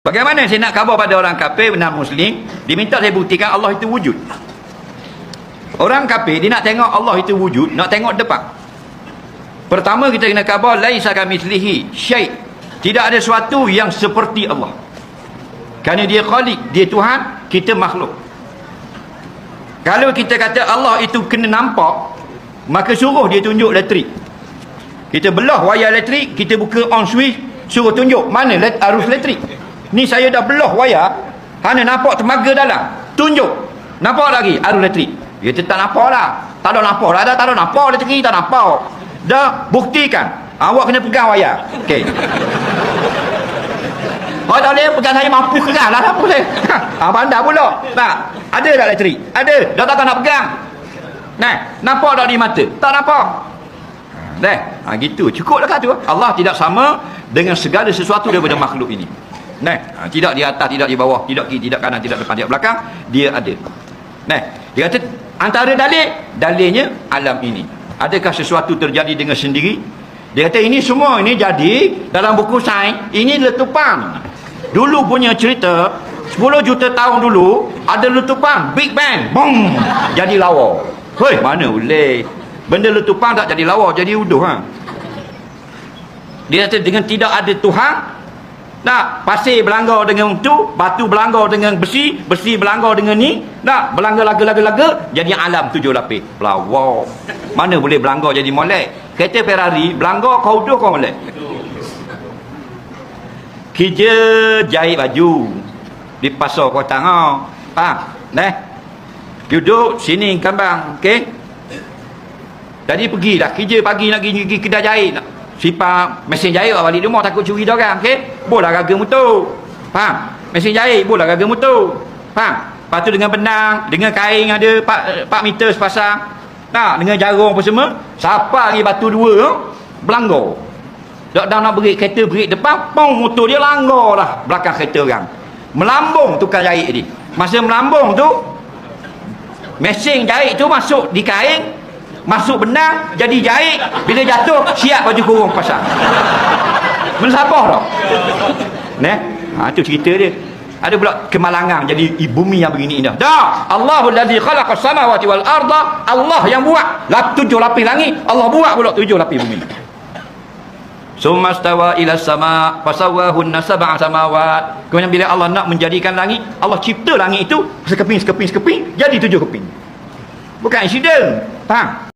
Bagaimana saya nak khabar pada orang kafir dan muslim? Diminta saya buktikan Allah itu wujud. Orang kafir dia nak tengok Allah itu wujud, nak tengok depan. Pertama kita kena khabar laisa kamitslihi syai'. Tidak ada sesuatu yang seperti Allah. Kerana dia Khaliq, dia Tuhan, kita makhluk. Kalau kita kata Allah itu kena nampak, maka suruh dia tunjuk elektrik. Kita belah wayar elektrik, kita buka on switch, suruh tunjuk mana arus elektrik. Ni saya dah belah wayar, hanya nampak tenaga dalam. Tunjuk. Nampak lagi arus elektrik. Dia tak nampak lah. Tak ada nampak lah. Tak ada nampak elektrik, tak nampak. Dah buktikan. Awak kena pegang wayar. Okey. Oh tak boleh pegang, saya mampu keras lah. Tak boleh. Bandar pula. Tak. Ada tak elektrik? Ada. Dah takkan nak pegang. Nah, nampak tak di mata? Tak nampak. Dah. Gitu. Cukup dekat tu. Allah tidak sama dengan segala sesuatu daripada makhluk ini. Nah, tidak di atas, tidak di bawah, tidak kiri, tidak kanan, tidak depan, tidak belakang, dia ada. Nah, dia kata antara dalilnya alam ini. Adakah sesuatu terjadi dengan sendiri? Dia kata ini semua ini jadi dalam buku sains, ini letupan. Dulu punya cerita 10 juta tahun dulu ada letupan, Big Bang, boom, jadi lawa. Hei, mana boleh? Benda letupan tak jadi lawa, jadi uduh ha. Dia kata dengan tidak ada Tuhan, nak pasir berlanggar dengan tu, batu berlanggar dengan besi, besi berlanggar dengan ni, nak berlanggar laga-laga, jadi alam 7 lapis. Lawa. Mana boleh berlanggar jadi molek? Kereta Ferrari berlanggar kau uduh kau molek. Kerja jahit baju di pasar Kota Tangah. Nah. Duduk sini kambang, okey? Tadi pergi dah kerja pagi nak pergi kedai jahit. Sifat mesin jahit balik rumah takut curi dia orang, okey? Bola gaga motor. Faham? Mesin jahit bola gaga motor. Faham? Lepas tu dengan benang, dengan kain ada 4 meter sepasang. Nah, dengan jarum apa semua, siapa lagi batu 2 berlanggar. Dak nak break kereta, break depan, pong motor dia langgar dah belakang kereta orang. Melambung tukang jahit ni. Masa melambung tu mesin jahit tu masuk di kain, masuk benang, jadi jahit. Bila jatuh, siap baju kurung pasang. Mensabah dah. Nah, tu cerita dia. Ada pula kemalangan jadi bumi yang begini indah. Dah, Allahul ladzi khalaqas samawati wal arda, Allah yang buat 7 lapis langit, Allah buat pula 7 lapis bumi. Summa stawa ila sama fasawwahunna sab'a samawat. Kemudian bila Allah nak menjadikan langit, Allah cipta langit itu sekeping, jadi 7 keping. Bukan insiden. Faham?